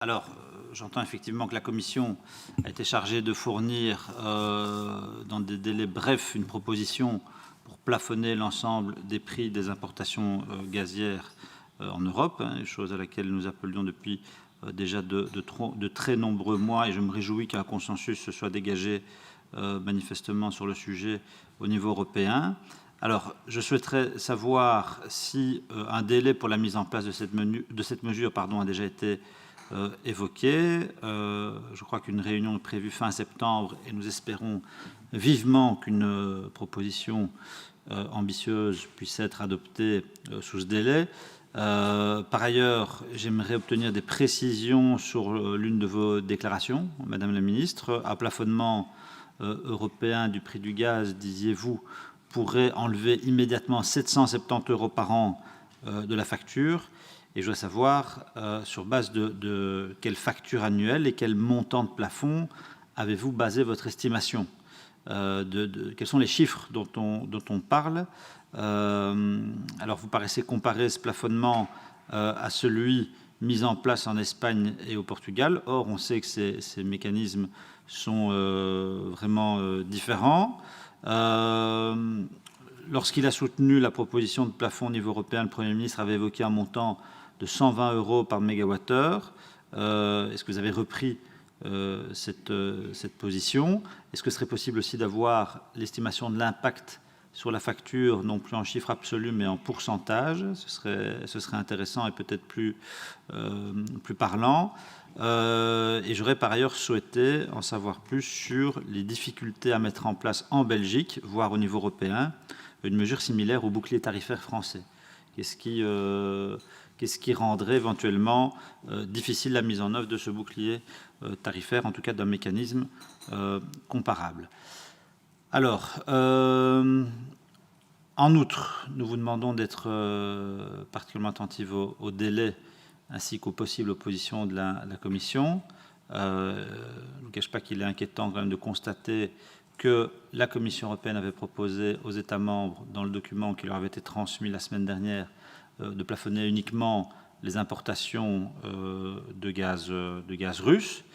Alors, j'entends effectivement que la Commission a été chargée de fournir, dans des délais brefs, une proposition pour plafonner l'ensemble des prix des importations gazières en Europe, chose à laquelle nous appelions depuis déjà de très nombreux mois, et je me réjouis qu'un consensus se soit dégagé manifestement sur le sujet au niveau européen. Alors, je souhaiterais savoir si un délai pour la mise en place de cette mesure a déjà été évoqué. Je crois qu'une réunion est prévue fin septembre et nous espérons vivement qu'une proposition ambitieuse puisse être adoptée sous ce délai. Par ailleurs, j'aimerais obtenir des précisions sur l'une de vos déclarations, Madame la Ministre. Un plafonnement européen du prix du gaz, disiez-vous, pourrait enlever immédiatement 770 € par an de la facture. Et je voudrais savoir sur base de quelle facture annuelle et quel montant de plafond avez-vous basé votre estimation, quels sont les chiffres dont on parle. Alors vous paraissez comparer ce plafonnement à celui mis en place en Espagne et au Portugal. Or, on sait que ces mécanismes sont vraiment différents. Lorsqu'il a soutenu la proposition de plafond au niveau européen, le Premier ministre avait évoqué un montant de 120 € par mégawattheure. Est-ce que vous avez repris cette position? Est-ce que ce serait possible aussi d'avoir l'estimation de l'impact sur la facture, non plus en chiffres absolus, mais en pourcentage? Ce serait intéressant et peut-être plus parlant. Et j'aurais par ailleurs souhaité en savoir plus sur les difficultés à mettre en place en Belgique, voire au niveau européen, une mesure similaire au bouclier tarifaire français. Qu'est-ce qui rendrait éventuellement difficile la mise en œuvre de ce bouclier tarifaire, en tout cas d'un mécanisme comparable? Alors, en outre, nous vous demandons d'être particulièrement attentifs au délai ainsi qu'aux possibles oppositions de la Commission. Je ne cache pas qu'il est inquiétant quand même de constater que la Commission européenne avait proposé aux États membres, dans le document qui leur avait été transmis la semaine dernière, de plafonner uniquement les importations de gaz russe,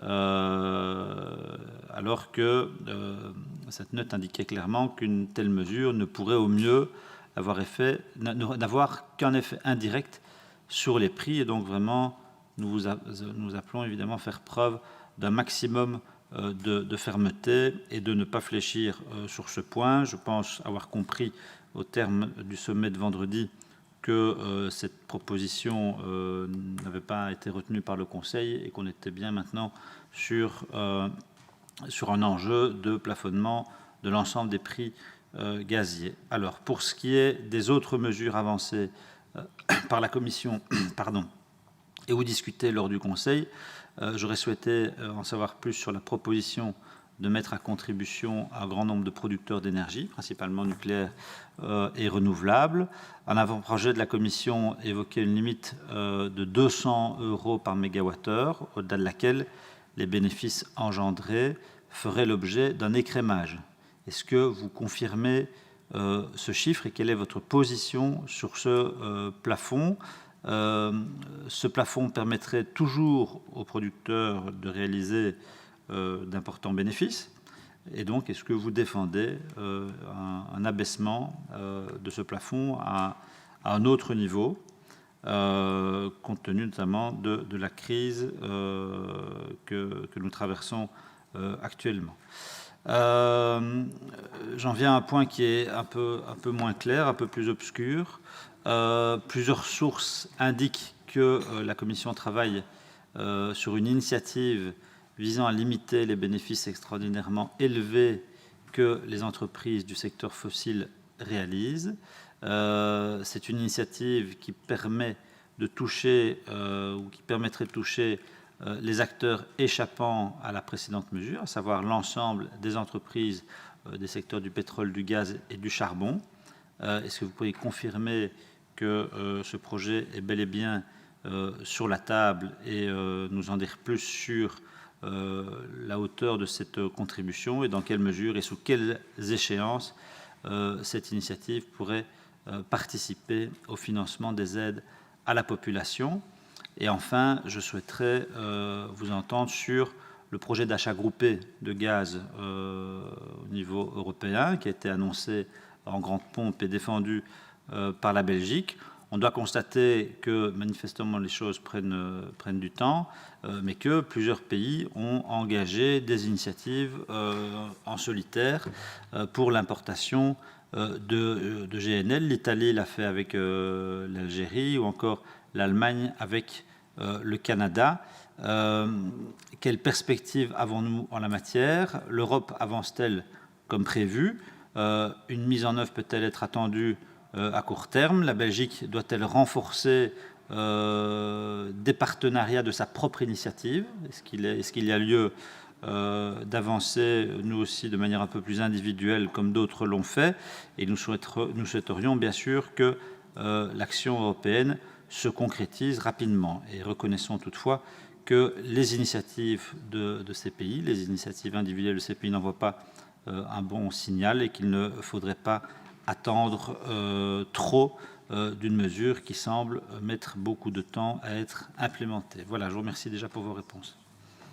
alors que cette note indiquait clairement qu'une telle mesure ne pourrait au mieux n'avoir qu'un effet indirect sur les prix. Et donc vraiment, nous appelons évidemment à faire preuve d'un maximum de fermeté et de ne pas fléchir sur ce point. Je pense avoir compris au terme du sommet de vendredi que cette proposition n'avait pas été retenue par le Conseil et qu'on était bien maintenant sur un enjeu de plafonnement de l'ensemble des prix gaziers. Alors, pour ce qui est des autres mesures avancées par la Commission et ou discutées lors du Conseil, j'aurais souhaité en savoir plus sur la proposition de mettre à contribution un grand nombre de producteurs d'énergie, principalement nucléaires et renouvelables. Un avant-projet de la Commission évoquait une limite de 200 € par mégawattheure, au-delà de laquelle les bénéfices engendrés feraient l'objet d'un écrémage. Est-ce que vous confirmez ce chiffre et quelle est votre position sur ce plafond? Ce plafond permettrait toujours aux producteurs de réaliser d'importants bénéfices. Et donc, est-ce que vous défendez un abaissement de ce plafond à un autre niveau, compte tenu notamment de la crise que nous traversons actuellement? J'en viens à un point qui est un peu moins clair, un peu plus obscur. Plusieurs sources indiquent que la Commission travaille sur une initiative visant à limiter les bénéfices extraordinairement élevés que les entreprises du secteur fossile réalisent. C'est une initiative qui permet de toucher ou qui permettrait de toucher les acteurs échappant à la précédente mesure, à savoir l'ensemble des entreprises des secteurs du pétrole, du gaz et du charbon. Est-ce que vous pourriez confirmer que ce projet est bel et bien sur la table et nous en dire plus sur la hauteur de cette contribution et dans quelle mesure et sous quelles échéances cette initiative pourrait participer au financement des aides à la population? Et enfin, je souhaiterais vous entendre sur le projet d'achat groupé de gaz au niveau européen qui a été annoncé en grande pompe et défendu par la Belgique. On doit constater que manifestement les choses prennent du temps, mais que plusieurs pays ont engagé des initiatives en solitaire pour l'importation de GNL. L'Italie l'a fait avec l'Algérie ou encore l'Allemagne avec le Canada. Quelles perspectives avons-nous en la matière? L'Europe avance-t-elle comme prévu? Une mise en œuvre peut-elle être attendue à court terme? La Belgique doit-elle renforcer des partenariats de sa propre initiative? Est-ce qu'il y a lieu d'avancer, nous aussi, de manière un peu plus individuelle, comme d'autres l'ont fait? Et nous souhaiterions bien sûr que l'action européenne se concrétise rapidement. Et reconnaissons toutefois que les initiatives de ces pays, les initiatives individuelles de ces pays n'envoient pas un bon signal et qu'il ne faudrait pas attendre trop d'une mesure qui semble mettre beaucoup de temps à être implémentée. Voilà, je vous remercie déjà pour vos réponses.